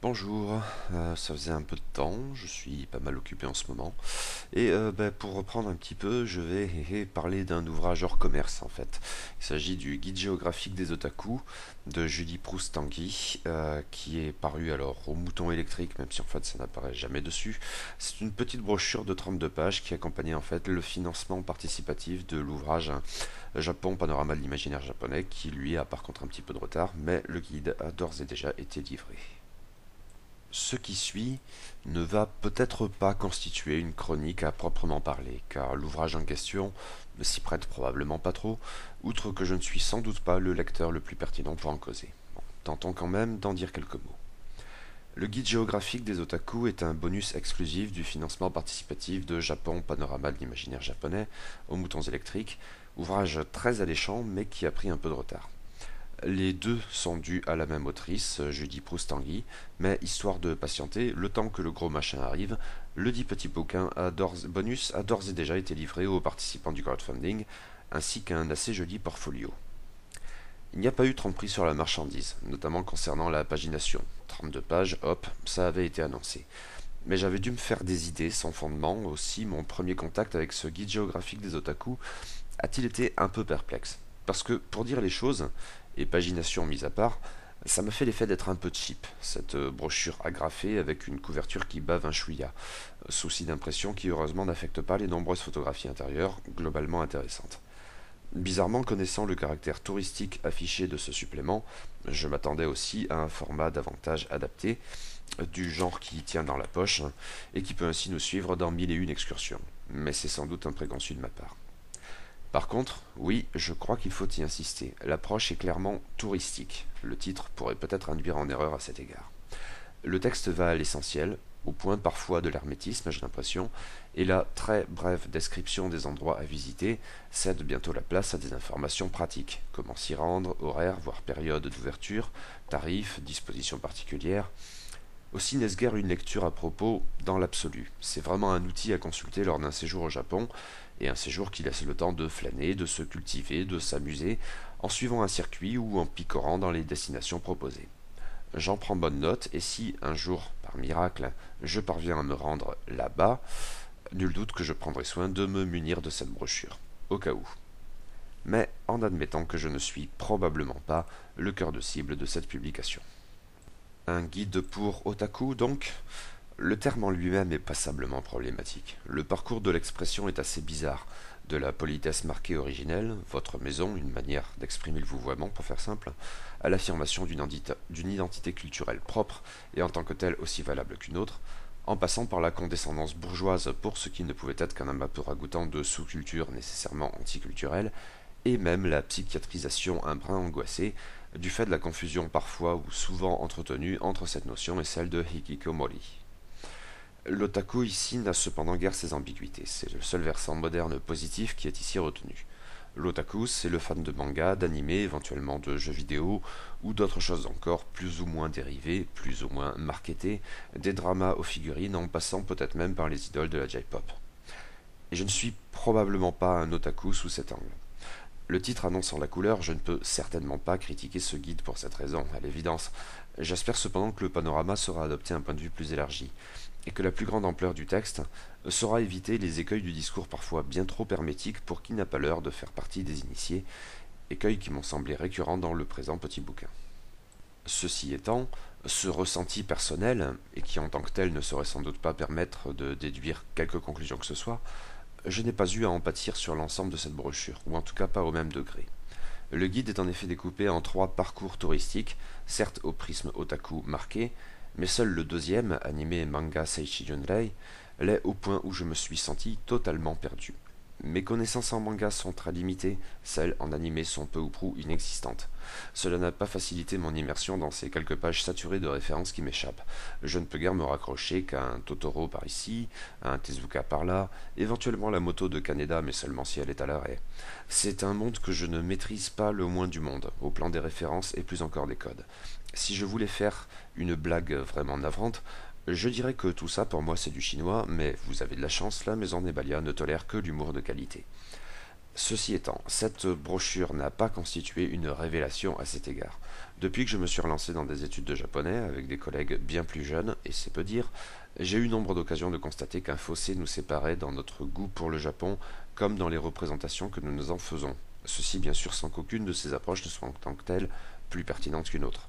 Bonjour, ça faisait un peu de temps, je suis pas mal occupé en ce moment. Et pour reprendre un petit peu, je vais parler d'un ouvrage hors commerce en fait. Il s'agit du Guide géographique des otaku de Julie Proust-Tanguy, qui est paru alors au Mouton électrique, même si en fait ça n'apparaît jamais dessus. C'est une petite brochure de 32 pages qui accompagnait en fait le financement participatif de l'ouvrage Japon, panorama de l'imaginaire japonais, qui lui a par contre un petit peu de retard, mais le guide a d'ores et déjà été livré. Ce qui suit ne va peut-être pas constituer une chronique à proprement parler, car l'ouvrage en question ne s'y prête probablement pas trop, outre que je ne suis sans doute pas le lecteur le plus pertinent pour en causer. Bon, tentons quand même d'en dire quelques mots. Le guide géographique des otaku est un bonus exclusif du financement participatif de Japon Panorama de l'imaginaire japonais aux moutons électriques, ouvrage très alléchant mais qui a pris un peu de retard. Les deux sont dus à la même autrice, Judy Proust-Tanguy, mais histoire de patienter, le temps que le gros machin arrive, le dit petit bouquin bonus a d'ores et déjà été livré aux participants du crowdfunding, ainsi qu'un assez joli portfolio. Il n'y a pas eu 30 prix sur la marchandise, notamment concernant la pagination. 32 pages, hop, ça avait été annoncé. Mais j'avais dû me faire des idées sans fondement, aussi mon premier contact avec ce guide géographique des otaku a-t-il été un peu perplexe. Parce que, pour dire les choses, et pagination mise à part, ça me fait l'effet d'être un peu cheap, cette brochure agrafée avec une couverture qui bave un chouïa. Souci d'impression qui heureusement n'affecte pas les nombreuses photographies intérieures, globalement intéressantes. Bizarrement, connaissant le caractère touristique affiché de ce supplément, je m'attendais aussi à un format davantage adapté, du genre qui tient dans la poche, et qui peut ainsi nous suivre dans mille et une excursions. Mais c'est sans doute un préconçu de ma part. Par contre, oui, je crois qu'il faut y insister. L'approche est clairement touristique. Le titre pourrait peut-être induire en erreur à cet égard. Le texte va à l'essentiel, au point parfois de l'hermétisme, j'ai l'impression, et la très brève description des endroits à visiter cède bientôt la place à des informations pratiques. Comment s'y rendre, horaire, voire période d'ouverture, tarifs, dispositions particulières. Aussi n'est-ce guère une lecture à propos dans l'absolu. C'est vraiment un outil à consulter lors d'un séjour au Japon, et un séjour qui laisse le temps de flâner, de se cultiver, de s'amuser, en suivant un circuit ou en picorant dans les destinations proposées. J'en prends bonne note, et si, un jour, par miracle, je parviens à me rendre là-bas, nul doute que je prendrai soin de me munir de cette brochure, au cas où. Mais en admettant que je ne suis probablement pas le cœur de cible de cette publication. Un guide pour otaku, donc? Le terme en lui-même est passablement problématique. Le parcours de l'expression est assez bizarre. De la politesse marquée originelle, votre maison, une manière d'exprimer le vouvoiement pour faire simple, à l'affirmation d'une identité culturelle propre et en tant que telle aussi valable qu'une autre, en passant par la condescendance bourgeoise pour ce qui ne pouvait être qu'un amas peu ragoûtant de sous-culture nécessairement anticulturelle, et même la psychiatrisation un brin angoissée du fait de la confusion parfois ou souvent entretenue entre cette notion et celle de hikikomori. L'otaku ici n'a cependant guère ses ambiguïtés, c'est le seul versant moderne positif qui est ici retenu. L'otaku, c'est le fan de manga, d'anime, éventuellement de jeux vidéo, ou d'autres choses encore plus ou moins dérivées, plus ou moins marketées, des dramas aux figurines en passant peut-être même par les idoles de la J-pop. Et je ne suis probablement pas un otaku sous cet angle. Le titre annonçant la couleur, je ne peux certainement pas critiquer ce guide pour cette raison, à l'évidence. J'espère cependant que le panorama sera adopté un point de vue plus élargi, et que la plus grande ampleur du texte saura éviter les écueils du discours parfois bien trop hermétique pour qui n'a pas l'heure de faire partie des initiés, écueils qui m'ont semblé récurrents dans le présent petit bouquin. Ceci étant, ce ressenti personnel, et qui en tant que tel ne saurait sans doute pas permettre de déduire quelque conclusion que ce soit, je n'ai pas eu à en pâtir sur l'ensemble de cette brochure, ou en tout cas pas au même degré. Le guide est en effet découpé en 3 parcours touristiques, certes au prisme otaku marqué, mais seul le deuxième, animé manga Seishi Junrei, l'est au point où je me suis senti totalement perdu. Mes connaissances en manga sont très limitées, celles en animé sont peu ou prou inexistantes. Cela n'a pas facilité mon immersion dans ces quelques pages saturées de références qui m'échappent. Je ne peux guère me raccrocher qu'à un Totoro par ici, à un Tezuka par là, éventuellement la moto de Kaneda, mais seulement si elle est à l'arrêt. C'est un monde que je ne maîtrise pas le moins du monde, au plan des références et plus encore des codes. Si je voulais faire une blague vraiment navrante, je dirais que tout ça pour moi c'est du chinois, mais vous avez de la chance, la maison Nebalia ne tolère que l'humour de qualité. Ceci étant, cette brochure n'a pas constitué une révélation à cet égard. Depuis que je me suis relancé dans des études de japonais avec des collègues bien plus jeunes, et c'est peu dire, j'ai eu nombre d'occasions de constater qu'un fossé nous séparait dans notre goût pour le Japon comme dans les représentations que nous nous en faisons. Ceci bien sûr sans qu'aucune de ces approches ne soit en tant que telle plus pertinente qu'une autre.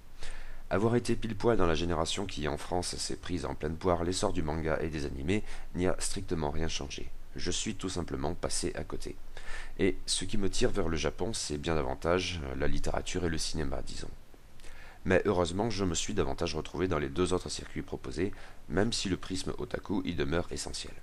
Avoir été pile poil dans la génération qui en France s'est prise en pleine poire l'essor du manga et des animés n'y a strictement rien changé. Je suis tout simplement passé à côté. Et ce qui me tire vers le Japon, c'est bien davantage la littérature et le cinéma, disons. Mais heureusement, je me suis davantage retrouvé dans les deux autres circuits proposés, même si le prisme otaku y demeure essentiel.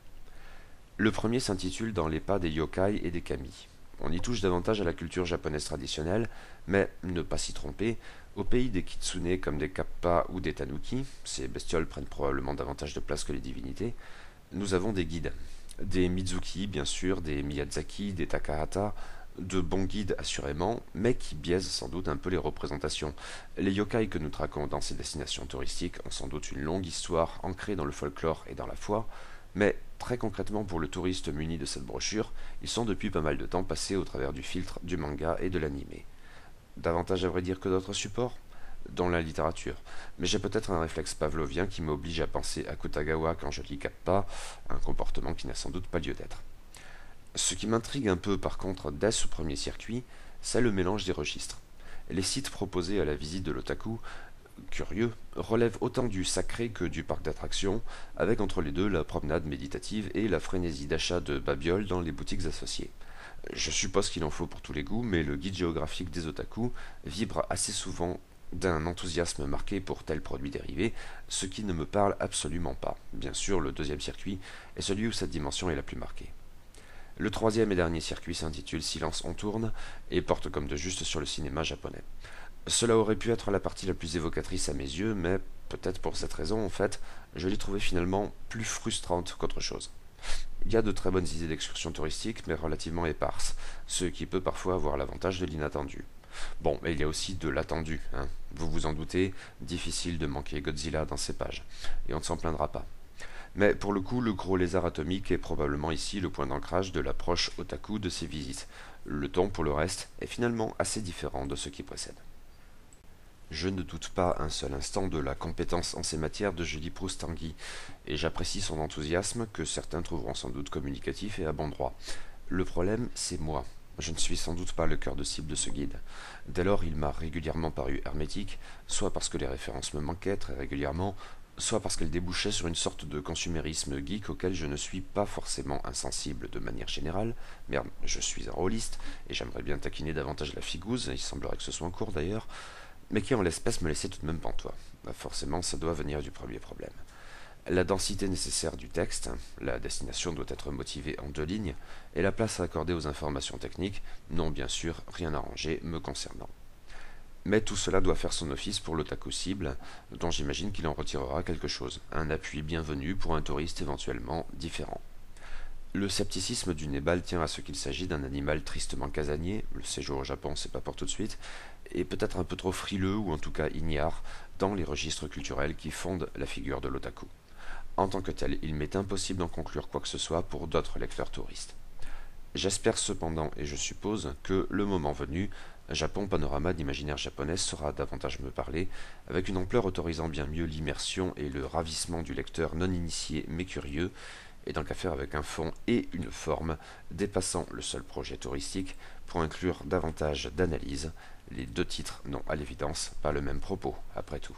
Le premier s'intitule Dans les pas des yokai et des kami. On y touche davantage à la culture japonaise traditionnelle, mais ne pas s'y tromper, au pays des kitsune comme des kappa ou des tanuki, ces bestioles prennent probablement davantage de place que les divinités, nous avons des guides. Des Mizuki, bien sûr, des Miyazaki, des Takahata, de bons guides assurément, mais qui biaisent sans doute un peu les représentations. Les yokai que nous traquons dans ces destinations touristiques ont sans doute une longue histoire ancrée dans le folklore et dans la foi, mais très concrètement pour le touriste muni de cette brochure, ils sont depuis pas mal de temps passés au travers du filtre du manga et de l'anime. Davantage à vrai dire que d'autres supports dans la littérature, mais j'ai peut-être un réflexe pavlovien qui m'oblige à penser à Kutagawa quand je lis Kappa, un comportement qui n'a sans doute pas lieu d'être. Ce qui m'intrigue un peu par contre dès ce premier circuit, c'est le mélange des registres. Les sites proposés à la visite de l'otaku, curieux, relèvent autant du sacré que du parc d'attractions, avec entre les deux la promenade méditative et la frénésie d'achat de babioles dans les boutiques associées. Je suppose qu'il en faut pour tous les goûts, mais le guide géographique des otaku vibre assez souvent d'un enthousiasme marqué pour tel produit dérivé, ce qui ne me parle absolument pas. Bien sûr, le deuxième circuit est celui où cette dimension est la plus marquée. Le troisième et dernier circuit s'intitule Silence on tourne et porte comme de juste sur le cinéma japonais. Cela aurait pu être la partie la plus évocatrice à mes yeux, mais peut-être pour cette raison, en fait, je l'ai trouvée finalement plus frustrante qu'autre chose. Il y a de très bonnes idées d'excursions touristiques, mais relativement éparses, ce qui peut parfois avoir l'avantage de l'inattendu. Bon, mais il y a aussi de l'attendu, hein. Vous vous en doutez, difficile de manquer Godzilla dans ces pages, et on ne s'en plaindra pas. Mais pour le coup, le gros lézard atomique est probablement ici le point d'ancrage de l'approche otaku de ces visites. Le ton, pour le reste, est finalement assez différent de ce qui précède. Je ne doute pas un seul instant de la compétence en ces matières de Julie Proust-Tanguy, et j'apprécie son enthousiasme que certains trouveront sans doute communicatif et à bon droit. Le problème, c'est moi. Je ne suis sans doute pas le cœur de cible de ce guide. Dès lors, il m'a régulièrement paru hermétique, soit parce que les références me manquaient très régulièrement, soit parce qu'elles débouchaient sur une sorte de consumérisme geek auquel je ne suis pas forcément insensible de manière générale. Merde, je suis un rôliste, et j'aimerais bien taquiner davantage la figouze, il semblerait que ce soit en cours d'ailleurs, mais qui en l'espèce me laissait tout de même pantois. Forcément, ça doit venir du premier problème. La densité nécessaire du texte, la destination doit être motivée en deux lignes, et la place accordée aux informations techniques n'ont bien sûr rien arrangé me concernant. Mais tout cela doit faire son office pour l'otaku cible, dont j'imagine qu'il en retirera quelque chose, un appui bienvenu pour un touriste éventuellement différent. Le scepticisme du Nébal tient à ce qu'il s'agit d'un animal tristement casanier, le séjour au Japon c'est pas pour tout de suite, et peut-être un peu trop frileux ou en tout cas ignare dans les registres culturels qui fondent la figure de l'otaku. En tant que tel, il m'est impossible d'en conclure quoi que ce soit pour d'autres lecteurs touristes. J'espère cependant, et je suppose, que, le moment venu, Japon Panorama d'imaginaire japonais saura davantage me parler, avec une ampleur autorisant bien mieux l'immersion et le ravissement du lecteur non initié mais curieux, et tant qu'à faire avec un fond et une forme dépassant le seul projet touristique pour inclure davantage d'analyse. Les deux titres n'ont à l'évidence pas le même propos, après tout.